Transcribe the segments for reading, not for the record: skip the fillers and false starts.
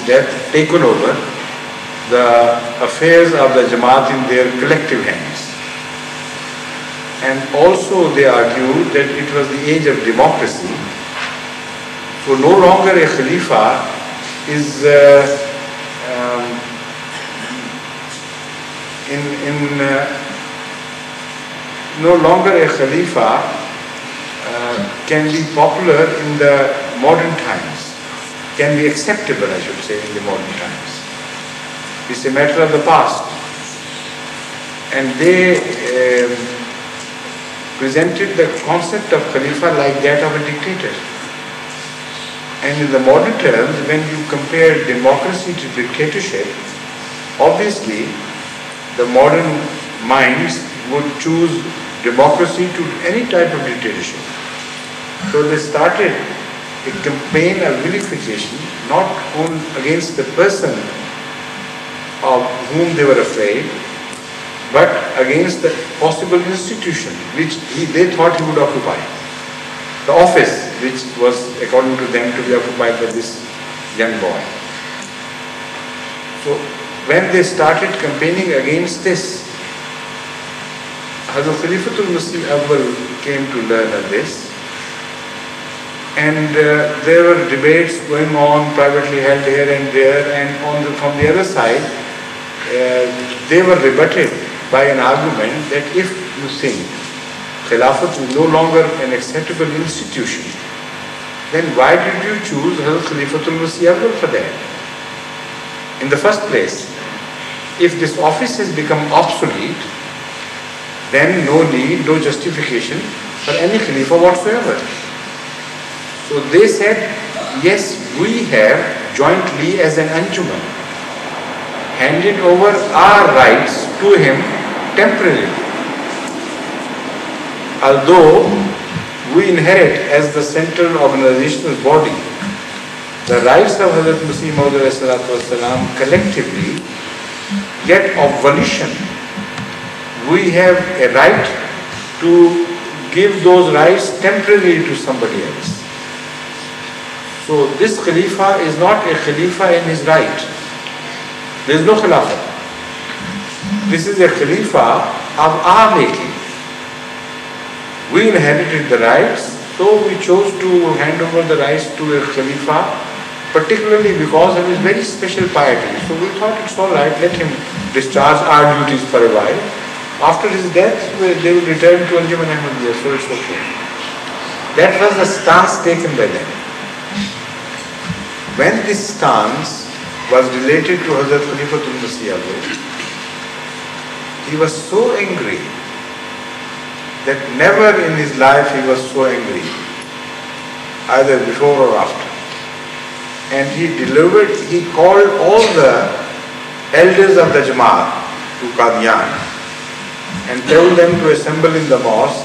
death, taken over the affairs of the Jamaat in their collective hands. And also they argued that it was the age of democracy, so no longer a Khalifa is no longer a Khalifa can be popular in the modern times, can be acceptable, I should say, in the modern times. It's a matter of the past. And they presented the concept of Khalifa like that of a dictator. And in the modern terms, when you compare democracy to dictatorship, obviously the modern minds would choose democracy to any type of dictatorship. So they started a campaign of vilification, not only against the person of whom they were afraid, but against the possible institution which they thought he would occupy. The office which was, according to them, to be occupied by this young boy. So when they started campaigning against this, Hazrat Khalifatul Masih Awwal came to learn of this, and there were debates going on, privately held here and there, and from the other side, they were rebutted by an argument that if you think Khilafat is no longer an acceptable institution, then why did you choose Hazrat Khalifatul Masih Awwal for that? In the first place, if this office has become obsolete, then no need, no justification for any Khalifa whatsoever. So they said, yes, we have jointly as an Anjuman handed over our rights to him temporarily. Although we inherit as the central organizational body the rights of Hazrat Masih Maud collectively, yet of volition, we have a right to give those rights temporarily to somebody else. So this Khalifa is not a Khalifa in his right. There is no Khilafat. This is a Khalifa of our making. We inherited the rights, so we chose to hand over the rights to a Khalifa, particularly because of his very special piety. So we thought it's all right, let him discharge our duties for a while. After his death, they will return to Anjuman Ahmadiyya, so it's okay. That was the stance taken by them. When this stance was related to Hazrat Khalifatul Masih Awwal, he was so angry that never in his life he was so angry, either before or after. And he called all the elders of the Jamaat to Qadian and told them to assemble in the mosque.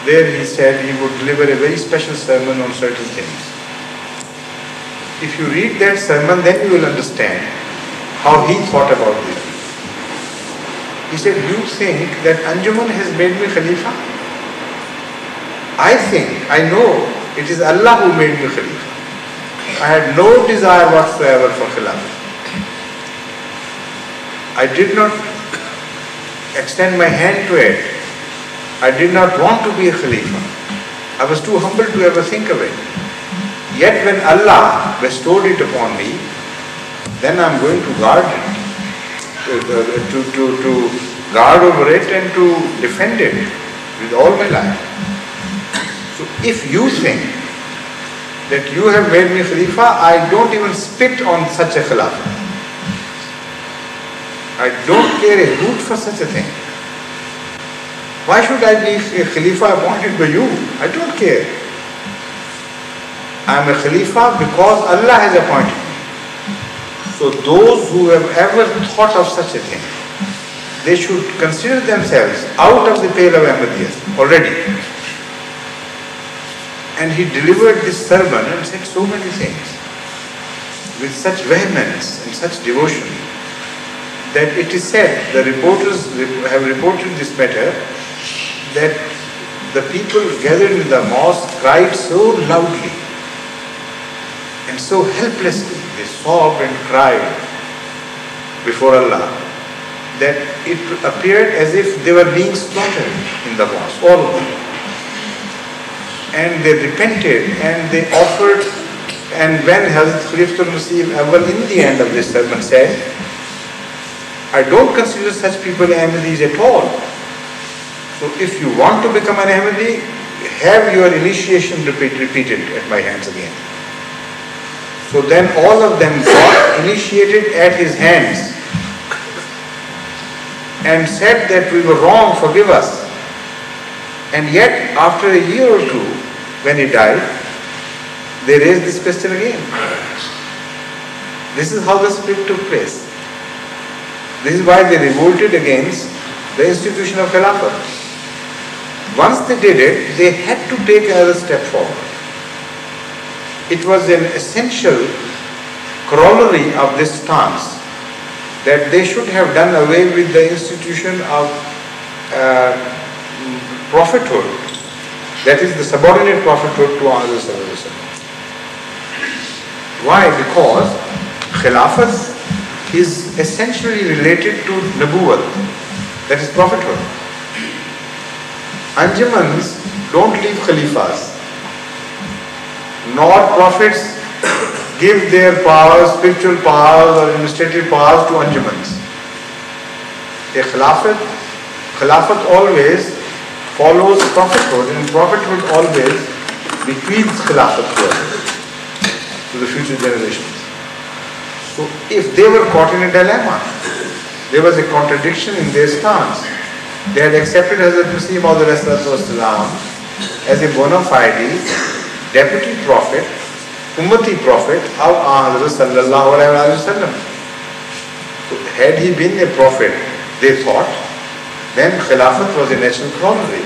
There he said he would deliver a very special sermon on certain things. If you read that sermon, then you will understand how he thought about this. He said, you think that Anjuman has made me Khalifa? I know it is Allah who made me Khalifa. I had no desire whatsoever for Khilafah. I did not extend my hand to it. I did not want to be a Khalifa. I was too humble to ever think of it. Yet when Allah bestowed it upon me, then I am going to guard it, to guard over it and to defend it with all my life. So if you think that you have made me Khalifa, I don't even spit on such a Khilafah. I don't care a hoot for such a thing. Why should I be a Khalifa appointed by you? I don't care. I am a Khalifa because Allah has appointed me. So those who have ever thought of such a thing, they should consider themselves out of the pale of Ahmadiyya already. And he delivered this sermon and said so many things with such vehemence and such devotion that it is said, the reporters have reported this matter, that the people gathered in the mosque cried so loudly And so helplessly they sobbed and cried before Allah that it appeared as if they were being slaughtered in the mosque, all of them. And they repented and they offered, and when Hazrat Khalifatul Masih Awwal in the end of this sermon said, I don't consider such people Ahmadis at all. So if you want to become an Ahmadi, have your initiation repeated at my hands again. So then all of them got initiated at his hands and said that we were wrong, forgive us. And yet after a year or two, when he died, they raised this question again. This is how the split took place. This is why they revolted against the institution of Khilafat. Once they did it, they had to take another step forward. It was an essential corollary of this stance that they should have done away with the institution of prophethood, that is the subordinate prophethood to Muhammad sallallahu alaihi wasallam. Why? Because Khilafat is essentially related to Nabuwwat, that is prophethood. Anjumans don't leave Khalifas, nor prophets give their powers, spiritual powers or administrative powers to Anjumans. A Khilafat always follows prophethood, and prophethood always bequeaths Khilafat to the future generations. So if they were caught in a dilemma, there was a contradiction in their stance. They had accepted Hazrat Masih Maud as a bona fide deputy prophet, Ummati prophet of Hazrat sallallahu alaihi wasallam. So had he been a prophet, they thought, then Khilafat was a natural corollary.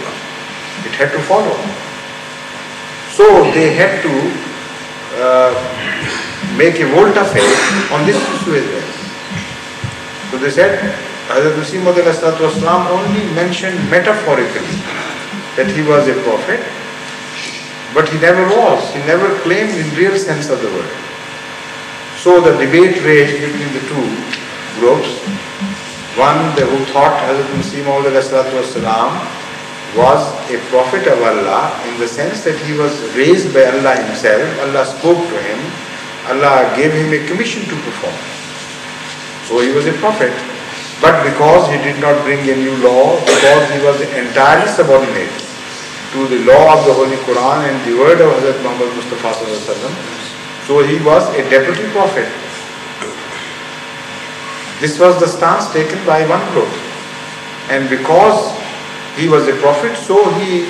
It had to follow. So they had to make a volte-face on this issue as well. So they said, Hazrat Masih Maud only mentioned metaphorically that he was a prophet, but he never was. He never claimed in real sense of the word. So the debate raged between the two groups. One who thought Hazrat Masih Maud was a prophet of Allah in the sense that he was raised by Allah himself. Allah spoke to him. Allah gave him a commission to perform. So he was a prophet. But because he did not bring a new law, because he was entirely subordinate to the law of the Holy Quran and the word of Hazrat Muhammad Mustafa sallallahu alaihi wasallam, so he was a deputy prophet. This was the stance taken by one group. And because he was a prophet, so he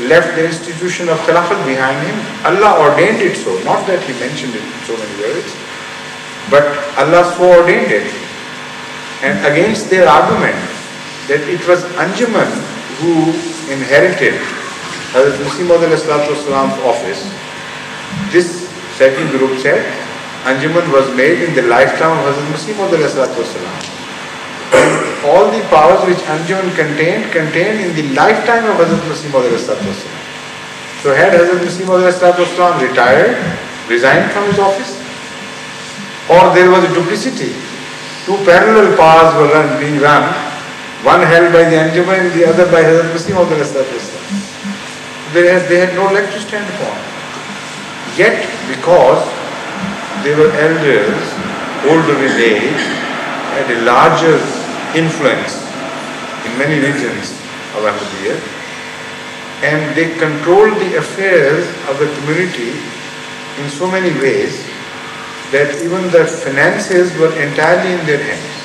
left the institution of Khilafat behind him. Allah ordained it so, not that he mentioned it in so many words, but Allah so ordained it. And against their argument that it was Anjuman who inherited Hazrat Masih Maud office, this second group said Anjuman was made in the lifetime of Hazrat Masih Maud. All the powers which Anjuman contained in the lifetime of Hazrat Masih Maud. So had Hazrat Masih Maud retired, resigned from his office, or there was a duplicity. Two parallel powers were being run, one held by the Anjuman and the other by Hazrat Masih Maud. They had no leg to stand upon. Yet, because they were elders, older in age, had a larger influence in many regions of Ahmadiyya, and they controlled the affairs of the community in so many ways that even the finances were entirely in their hands.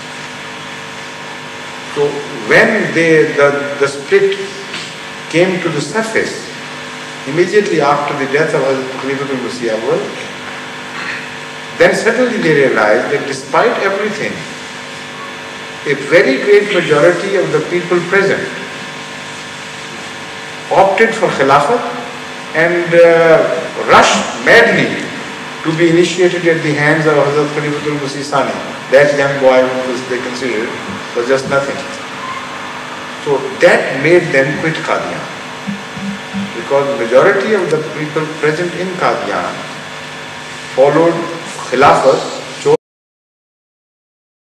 So when the split came to the surface, immediately after the death of Hazrat Khalifatul Masih Awwal, then suddenly they realized that despite everything, a very great majority of the people present opted for Khilafat and rushed madly to be initiated at the hands of Hazrat Khalifatul Masih Sani. That young boy who they considered was just nothing. So that made them quit Qadian. Because the majority of the people present in Qadian followed Khilafat